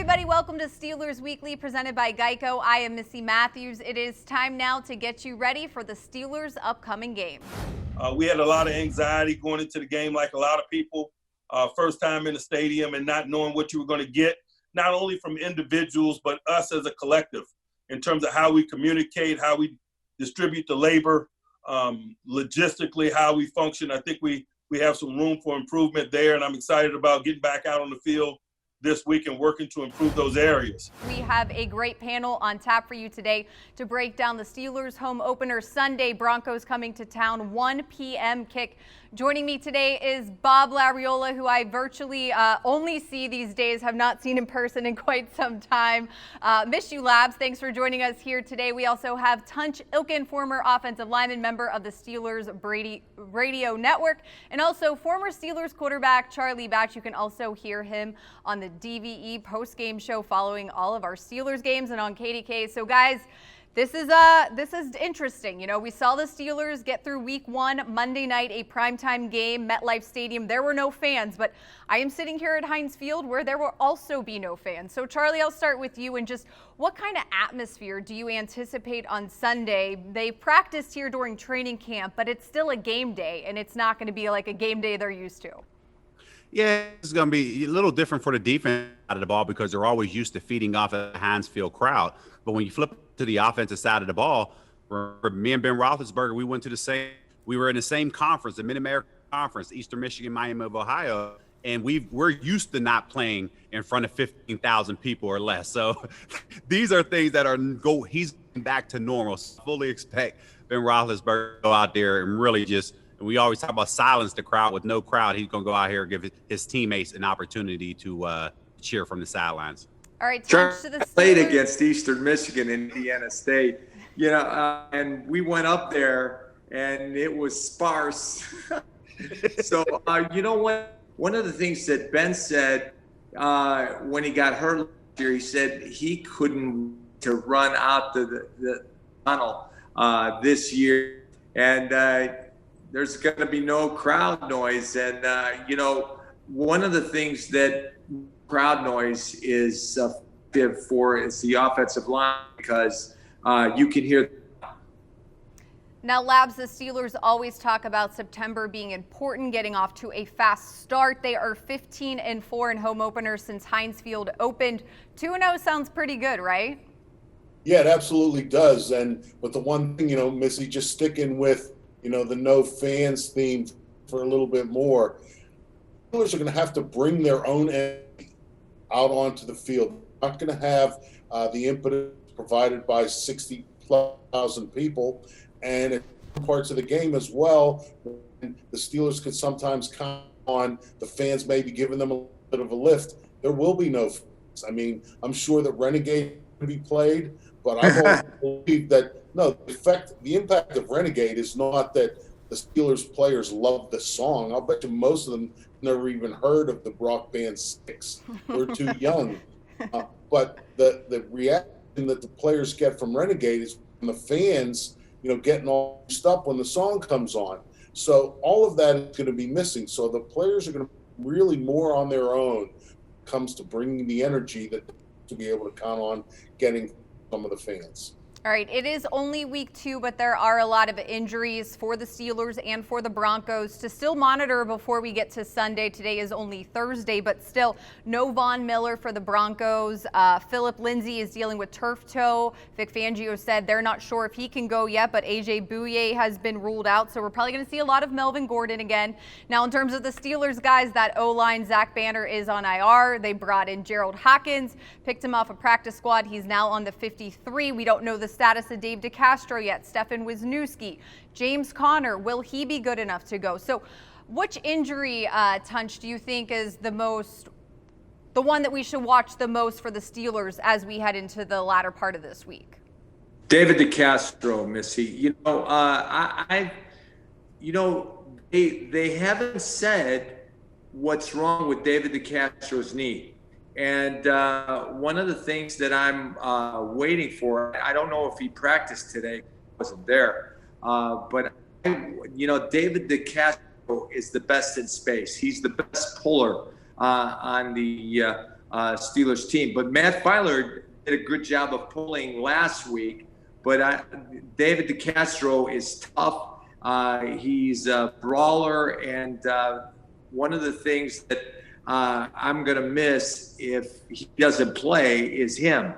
everybody, welcome to Steelers Weekly presented by Geico. I am Missi Matthews. It is time now to get you ready for the Steelers' upcoming game. We had a lot of anxiety going into the game, like a lot of people. First time in the stadium and not knowing what you were going to get, not only from individuals, but us as a collective in terms of how we communicate, how we distribute the labor, logistically, how we function. I think we have some room for improvement there, and I'm excited about getting back out on the field this week and working to improve those areas. We have a great panel on tap for you today to break down the Steelers home opener Sunday. Broncos coming to town, 1 p.m. kick. Joining me today is Bob Lariola, who I virtually only see these days, have not seen in person in quite some time. Miss you, Labs. Thanks for joining us here today. We also have Tunch Ilkin, former offensive lineman, member of the Steelers Radio Network, and also former Steelers quarterback Charlie Batch. You can also hear him on the DVE post-game show following all of our Steelers games and on KDK. So, guys, this is interesting. You know, we saw the Steelers get through week 1 Monday night, a primetime game, MetLife Stadium. There were no fans, but I am sitting here at Heinz Field where there will also be no fans. So, Charlie, I'll start with you, and just what kind of atmosphere do you anticipate on Sunday? They practiced here during training camp, but it's still a game day, and it's not going to be like a game day they're used to. Yeah, it's going to be a little different for the defense side of the ball because they're always used to feeding off the Heinz Field crowd. But when you flip to the offensive side of the ball, for me and Ben Roethlisberger, we were in the same conference, the Mid-American Conference, Eastern Michigan, Miami of Ohio, and we're used to not playing in front of 15,000 people or less. So these are things that he's back to normal. So fully expect Ben Roethlisberger to go out there and really just. We always talk about silence the crowd. With no crowd, he's going to go out here and give his teammates an opportunity to cheer from the sidelines. All right, Touch to the Steelers. Played against Eastern Michigan and Indiana State, and we went up there and it was sparse. So, one of the things that Ben said when he got hurt last year, he said he couldn't to run out the tunnel this year, and there's going to be no crowd noise. And, one of the things that crowd noise is effective for is the offensive line because you can hear. Now, Labs, the Steelers always talk about September being important, getting off to a fast start. They are 15-4 in home openers since Heinz Field opened. 2-0 sounds pretty good, right? Yeah, it absolutely does. But the one thing, Missy, just sticking with, the no fans theme for a little bit more. Steelers are going to have to bring their own energy out onto the field. They're not going to have the impetus provided by 60,000 people. And in parts of the game as well, the Steelers could sometimes count on the fans maybe giving them a little bit of a lift. There will be no fans. I mean, I'm sure that Renegade can be played, but I've always believed that the impact of Renegade is not that the Steelers players love the song. I'll bet you most of them never even heard of the Brock Band 6. They're too young. But the reaction that the players get from Renegade is from the fans, getting all used up when the song comes on. So all of that is going to be missing. So the players are going to be really more on their own when it comes to bringing the energy that to be able to count on getting some of the fans. All right, it is only week 2, but there are a lot of injuries for the Steelers and for the Broncos to still monitor before we get to Sunday. Today is only Thursday, but still no Von Miller for the Broncos. Philip Lindsay is dealing with turf toe. Vic Fangio said they're not sure if he can go yet, but AJ Bouye has been ruled out, so we're probably going to see a lot of Melvin Gordon again. Now, in terms of the Steelers, guys, that O-line, Zach Banner is on IR. They brought in Gerald Hawkins, picked him off a practice squad. He's now on the 53. We don't know the status of Dave DeCastro yet. Stefan Wisniewski, James Conner, will he be good enough to go? So which injury, Tunch, do you think is the one that we should watch the most for the Steelers as we head into the latter part of this week? David DeCastro, Missy. They haven't said what's wrong with David DeCastro's knee. And one of the things that I'm waiting for, I don't know if he practiced today, wasn't there, but David DeCastro is the best in space. He's the best puller on the Steelers team. But Matt Filer did a good job of pulling last week. But David DeCastro is tough. He's a brawler, and one of the things that I'm going to miss if he doesn't play is him.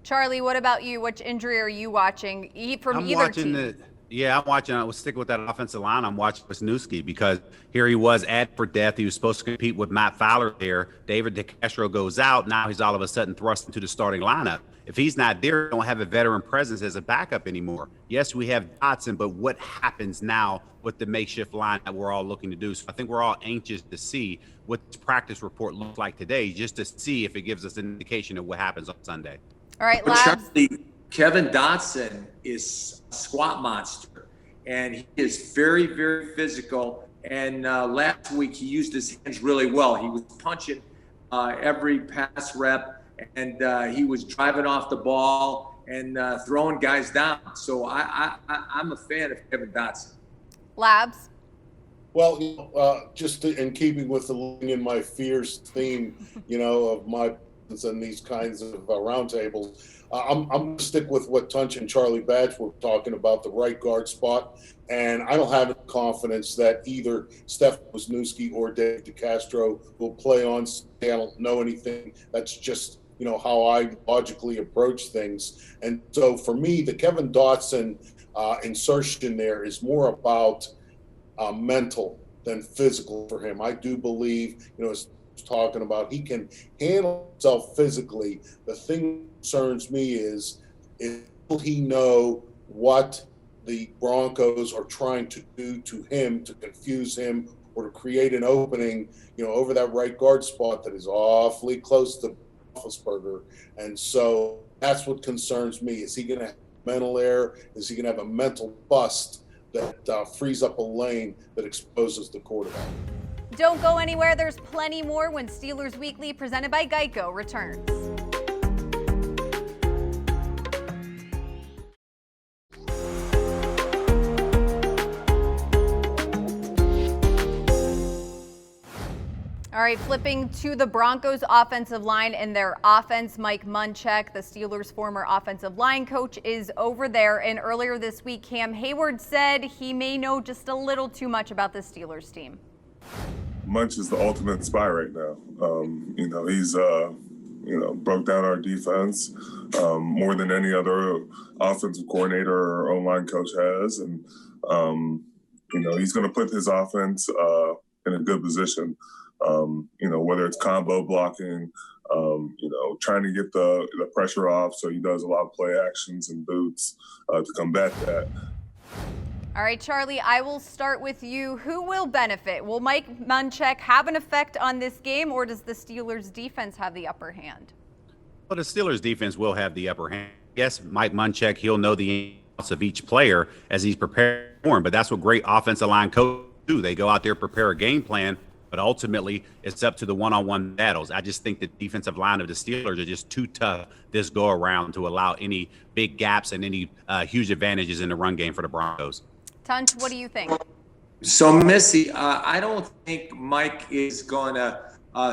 Charlie, what about you? Which injury are you watching from either team? I'm watching. I was sticking with that offensive line. I'm watching Wisniewski because here he was at for death. He was supposed to compete with Matt Fowler there. David DeCastro goes out. Now he's all of a sudden thrust into the starting lineup. If he's not there, we don't have a veteran presence as a backup anymore. Yes, we have Dotson, but what happens now with the makeshift line that we're all looking to do? So I think we're all anxious to see what this practice report looks like today, just to see if it gives us an indication of what happens on Sunday. All right, Labs. Kevin Dotson is a squat monster, and he is very, very physical. And last week he used his hands really well. He was punching every pass rep, and he was driving off the ball and throwing guys down. So I'm a fan of Kevin Dotson. Labs. Well, just in keeping with the living in my fears theme, of my and these kinds of roundtables, I'm going to stick with what Tunch and Charlie Batch were talking about, the right guard spot. And I don't have any confidence that either Steph Wisniewski or David DeCastro will play on. I don't know anything. That's just, how I logically approach things. And so for me, the Kevin Dotson insertion there is more about mental than physical for him. I do believe, as talking about, he can handle himself physically. The thing that concerns me is will he know what the Broncos are trying to do to him to confuse him or to create an opening, over that right guard spot that is awfully close to Roethlisberger. And so that's what concerns me. Is he going to have mental error? Is he going to have a mental bust that frees up a lane that exposes the quarterback? Don't go anywhere. There's plenty more when Steelers Weekly, presented by Geico, returns. All right, flipping to the Broncos offensive line and their offense. Mike Munchak, the Steelers' former offensive line coach, is over there. And earlier this week, Cam Hayward said he may know just a little too much about the Steelers team. Munch is the ultimate spy right now. He's broke down our defense more than any other offensive coordinator or O-line coach has, and he's going to put his offense in a good position. Whether it's combo blocking, trying to get the pressure off, so he does a lot of play actions and boots to combat that. All right, Charlie, I will start with you. Who will benefit? Will Mike Munchak have an effect on this game, or does the Steelers defense have the upper hand? Well, the Steelers defense will have the upper hand. Yes, Mike Munchak, he'll know the ins of each player as he's preparing for him, but that's what great offensive line coaches do. They go out there, prepare a game plan, but ultimately it's up to the one-on-one battles. I just think the defensive line of the Steelers are just too tough this go around to allow any big gaps and any huge advantages in the run game for the Broncos. Tunch, what do you think? So, Missi, I don't think Mike is going to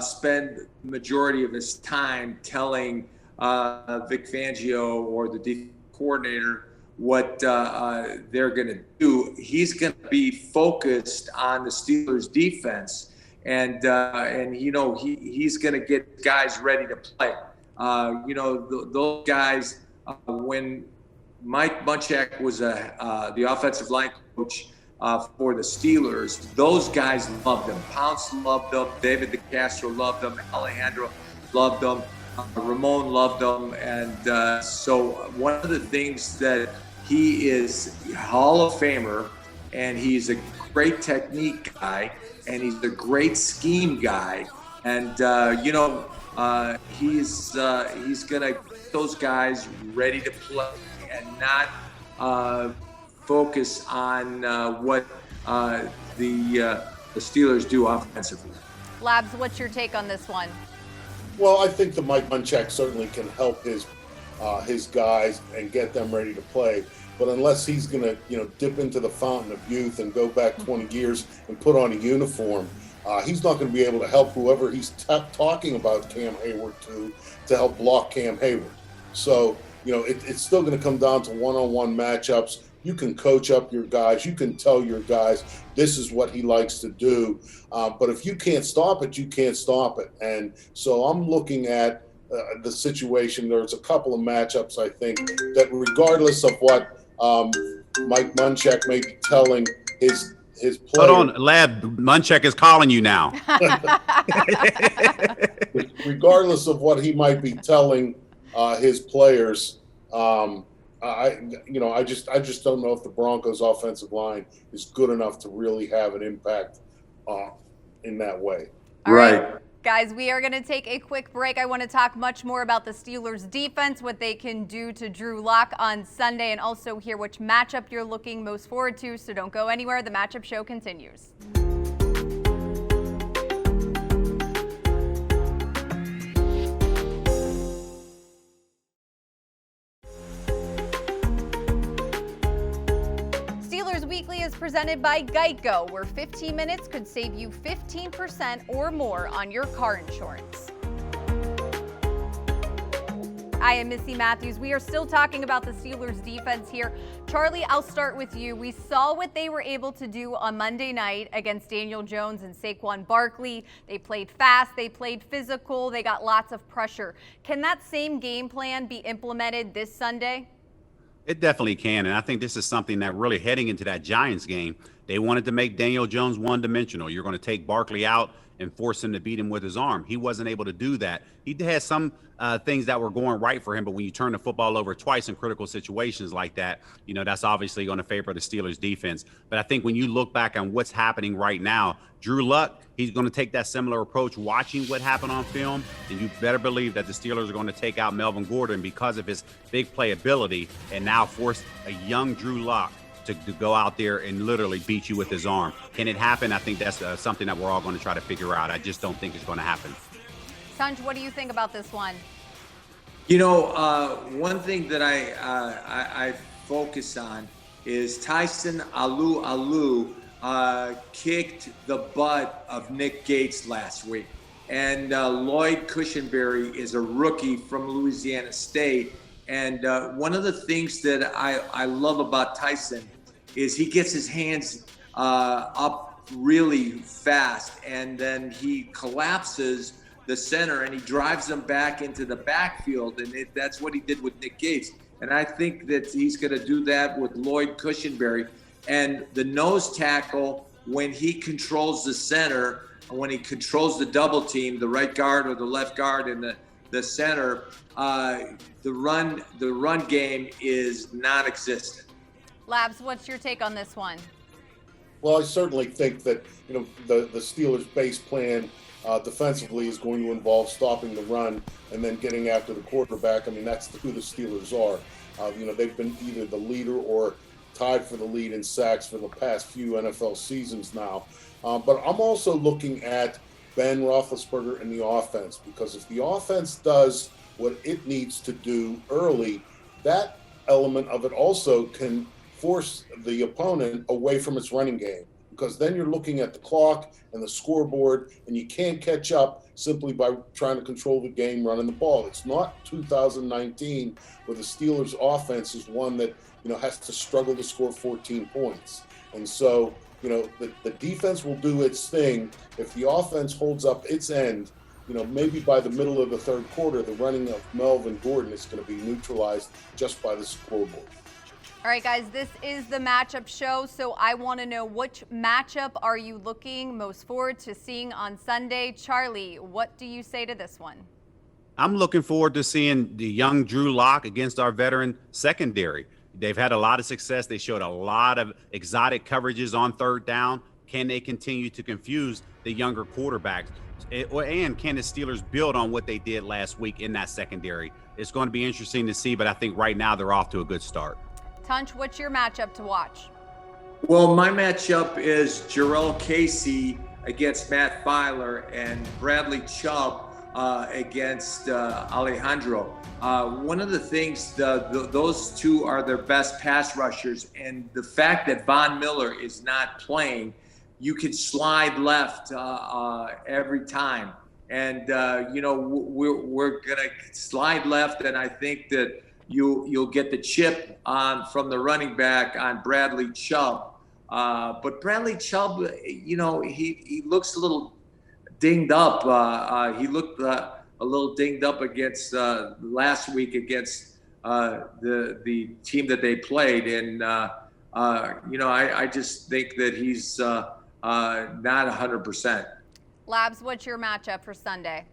spend the majority of his time telling Vic Fangio or the defensive coordinator what they're going to do. He's going to be focused on the Steelers' defense, and he's going to get guys ready to play. Those guys, when Mike Munchak was the offensive line coach for the Steelers, those guys loved him. Pounce loved him. David DeCastro loved him. Alejandro loved him. Ramon loved him. And so one of the things that he is a Hall of Famer, and he's a great technique guy, and he's a great scheme guy. And, he's going to get those guys ready to play and not focus on what the Steelers do offensively. Labs, what's your take on this one? Well, I think that Mike Munchak certainly can help his guys and get them ready to play. But unless he's going to, dip into the fountain of youth and go back 20 years and put on a uniform, He's not going to be able to help whoever he's talking about Cam Hayward to help block Cam Hayward. So, it's still going to come down to one-on-one matchups. You can coach up your guys. You can tell your guys this is what he likes to do. But if you can't stop it, you can't stop it. And so I'm looking at the situation. There's a couple of matchups, I think, that regardless of what Mike Munchak may be telling his player. Hold on, Lab. Munchak is calling you now. Regardless of what he might be telling his players, I just don't know if the Broncos' offensive line is good enough to really have an impact in that way. All right. Guys, we are going to take a quick break. I want to talk much more about the Steelers' defense, what they can do to Drew Lock on Sunday, and also hear which matchup you're looking most forward to. So don't go anywhere. The Matchup Show continues. Weekly is presented by Geico, where 15 minutes could save you 15% or more on your car insurance. I am Missi Matthews. We are still talking about the Steelers defense here. Charlie, I'll start with you. We saw what they were able to do on Monday night against Daniel Jones and Saquon Barkley. They played fast, they played physical, they got lots of pressure. Can that same game plan be implemented this Sunday? It definitely can, and I think this is something that really heading into that Giants game, they wanted to make Daniel Jones one-dimensional. You're going to take Barkley out and force him to beat him with his arm. He wasn't able to do that. He had some things that were going right for him, but when you turn the football over twice in critical situations like that, that's obviously going to favor the Steelers defense. But I think when you look back on what's happening right now, Drew Luck, he's going to take that similar approach, watching what happened on film, and you better believe that the Steelers are going to take out Melvin Gordon because of his big playability and now force a young Drew Lock to go out there and literally beat you with his arm. Can it happen? I think that's something that we're all going to try to figure out. I just don't think it's going to happen. Sanj, what do you think about this one? One thing that I focus on is Tyson Alualu kicked the butt of Nick Gates last week. And Lloyd Cushenberry is a rookie from Louisiana State. And one of the things that I love about Tyson is he gets his hands up really fast, and then he collapses the center and he drives them back into the backfield. And that's what he did with Nick Gates. And I think that he's going to do that with Lloyd Cushenberry. And the nose tackle, when he controls the center, when he controls the double team, the right guard or the left guard in the center, the run game is non-existent. Labs, what's your take on this one? Well, I certainly think that the Steelers' base plan defensively is going to involve stopping the run and then getting after the quarterback. I mean, that's who the Steelers are. They've been either the leader or tied for the lead in sacks for the past few NFL seasons now. But I'm also looking at Ben Roethlisberger and the offense, because if the offense does what it needs to do early, that element of it also can force the opponent away from its running game, because then you're looking at the clock and the scoreboard, and you can't catch up simply by trying to control the game running the ball. It's not 2019 where the Steelers offense is one that has to struggle to score 14 points. And so the defense will do its thing. If the offense holds up its end, maybe by the middle of the third quarter, the running of Melvin Gordon is going to be neutralized just by the scoreboard. All right, guys, this is the Matchup Show, so I want to know, which matchup are you looking most forward to seeing on Sunday? Charlie, what do you say to this one? I'm looking forward to seeing the young Drew Lock against our veteran secondary. They've had a lot of success. They showed a lot of exotic coverages on third down. Can they continue to confuse the younger quarterbacks? And can the Steelers build on what they did last week in that secondary? It's going to be interesting to see, but I think right now they're off to a good start. Tunch, what's your matchup to watch? Well, my matchup is Jarrell Casey against Matt Filer and Bradley Chubb against Alejandro. One of the things, those two are their best pass rushers, and the fact that Von Miller is not playing, you can slide left every time. And, we're going to slide left, and I think that you'll get the chip from the running back on Bradley Chubb. But Bradley Chubb, he looks a little dinged up. He looked a little dinged up against last week against the team that they played. And, I just think that he's not 100%. Labs, what's your matchup for Sunday?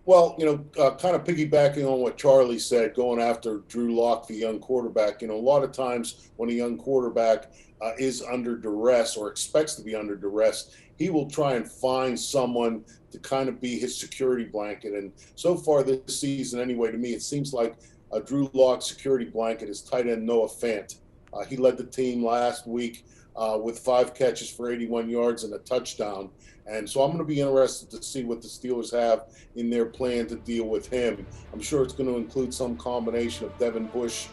Well, kind of piggybacking on what Charlie said, going after Drew Lock, the young quarterback, a lot of times when a young quarterback is under duress or expects to be under duress, he will try and find someone to kind of be his security blanket. And so far this season, anyway, to me, it seems like Drew Lock's security blanket is tight end Noah Fant. He led the team last week with 5 catches for 81 yards and a touchdown. And so I'm going to be interested to see what the Steelers have in their plan to deal with him. I'm sure it's going to include some combination of Devin Bush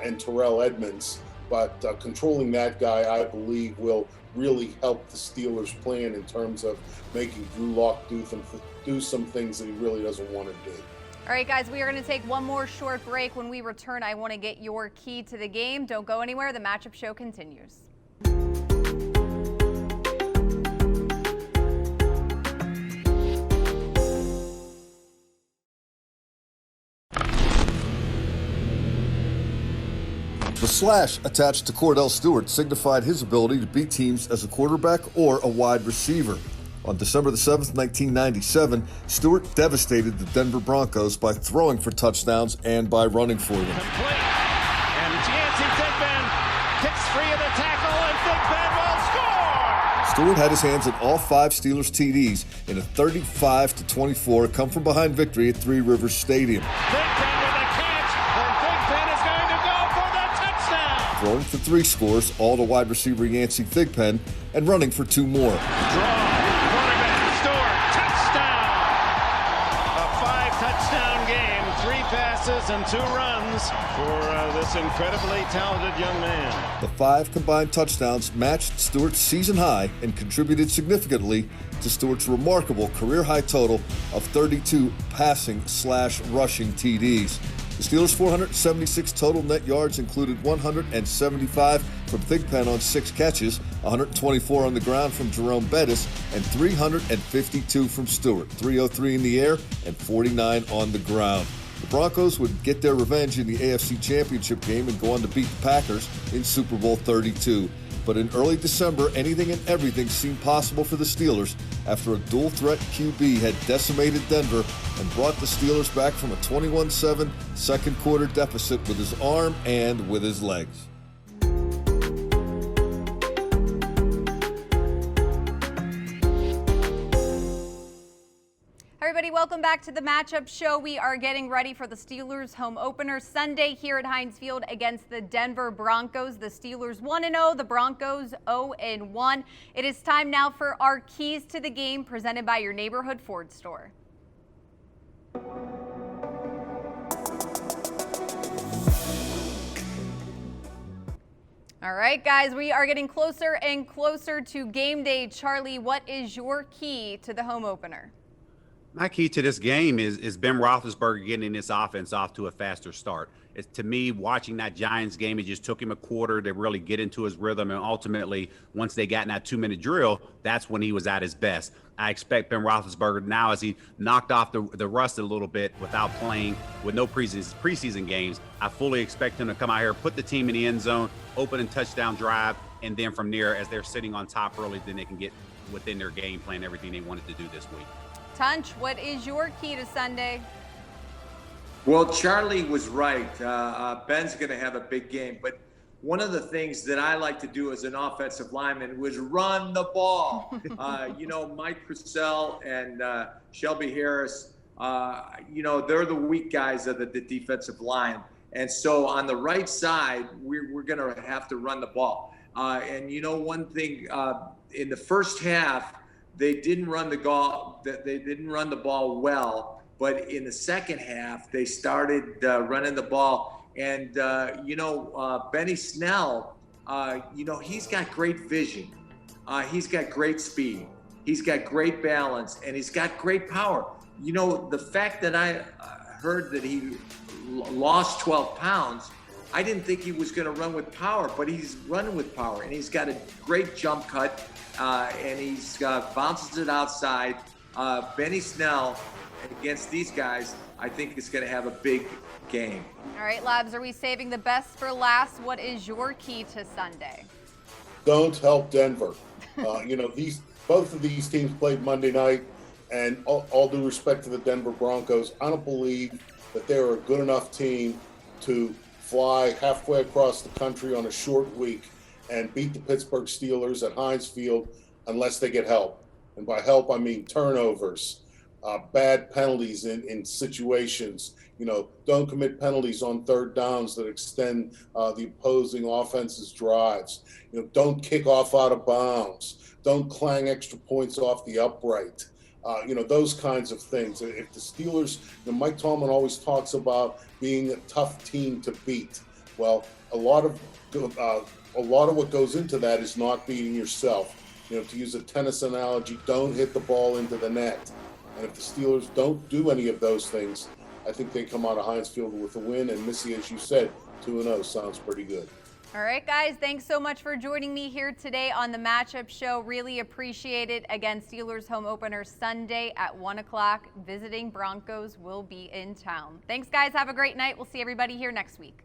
and Terrell Edmonds. But controlling that guy, I believe, will really help the Steelers' plan in terms of making Drew Lock do some things that he really doesn't want to do. All right, guys, we are going to take one more short break. When we return, I want to get your key to the game. Don't go anywhere. The matchup show continues. The slash attached to Cordell Stewart signified his ability to beat teams as a quarterback or a wide receiver. On December the 7th, 1997, Stewart devastated the Denver Broncos by throwing for touchdowns and by running for them. Complete. And Yancey Thigpen kicks free of the tackle, and Thigpen will score! Stewart had his hands on all 5 Steelers TDs in a 35-24 come-from-behind victory at Three Rivers Stadium. Thigpen with a catch, and Thigpen is going to go for the touchdown! Throwing for 3 scores, all to wide receiver Yancey Thigpen, and running for 2 more. Draw. Touchdown game, 3 passes and 2 runs for this incredibly talented young man. The 5 combined touchdowns matched Stewart's season high and contributed significantly to Stewart's remarkable career-high total of 32 passing/rushing TDs. The Steelers' 476 total net yards included 175 from Thigpen on 6 catches, 124 on the ground from Jerome Bettis, and 352 from Stewart, 303 in the air and 49 on the ground. The Broncos would get their revenge in the AFC Championship game and go on to beat the Packers in Super Bowl 32. But in early December, anything and everything seemed possible for the Steelers after a dual-threat QB had decimated Denver and brought the Steelers back from a 21-7 second-quarter deficit with his arm and with his legs. Everybody, welcome back to the matchup show. We are getting ready for the Steelers home opener Sunday here at Heinz Field against the Denver Broncos. The Steelers 1-0, the Broncos 0-1. It is time now for our keys to the game presented by your neighborhood Ford store. All right, guys, we are getting closer and closer to game day. Charlie, what is your key to the home opener? My key to this game is Ben Roethlisberger getting this offense off to a faster start. It's, to me, watching that Giants game, it just took him a quarter to really get into his rhythm. And ultimately, once they got in that 2-minute drill, that's when he was at his best. I expect Ben Roethlisberger now, as he knocked off the rust a little bit without playing, with no preseason games, I fully expect him to come out here, put the team in the end zone, open and touchdown drive, and then from there, as they're sitting on top early, then they can get within their game plan, everything they wanted to do this week. Tunch, what is your key to Sunday? Well, Charlie was right. Ben's going to have a big game. But one of the things that I like to do as an offensive lineman was run the ball. Mike Purcell and Shelby Harris, they're the weak guys of the defensive line. And so on the right side, we're going to have to run the ball. One thing, in the first half, they didn't run the ball well, but in the second half they started running the ball. And Benny Snell, he's got great vision. He's got great speed. He's got great balance, and he's got great power. You know, the fact that I heard that he lost 12 pounds, I didn't think he was going to run with power, but he's running with power, and he's got a great jump cut, and he's bounces it outside. Benny Snell against these guys, I think is going to have a big game. All right, Labs, are we saving the best for last? What is your key to Sunday? Don't help Denver. Both of these teams played Monday night, and all due respect to the Denver Broncos, I don't believe that they're a good enough team to fly halfway across the country on a short week and beat the Pittsburgh Steelers at Heinz Field unless they get help. And by help, I mean turnovers, bad penalties in situations. Don't commit penalties on third downs that extend the opposing offense's drives. Don't kick off out of bounds. Don't clang extra points off the upright. Those kinds of things. If the Steelers, Mike Tomlin always talks about being a tough team to beat. Well, a lot of what goes into that is not beating yourself. To use a tennis analogy, don't hit the ball into the net. And if the Steelers don't do any of those things, I think they come out of Heinz Field with a win. And Missy, as you said, 2-0 sounds pretty good. All right, guys, thanks so much for joining me here today on the Matchup Show. Really appreciate it. Again, Steelers home opener Sunday at 1 o'clock. Visiting Broncos will be in town. Thanks, guys. Have a great night. We'll see everybody here next week.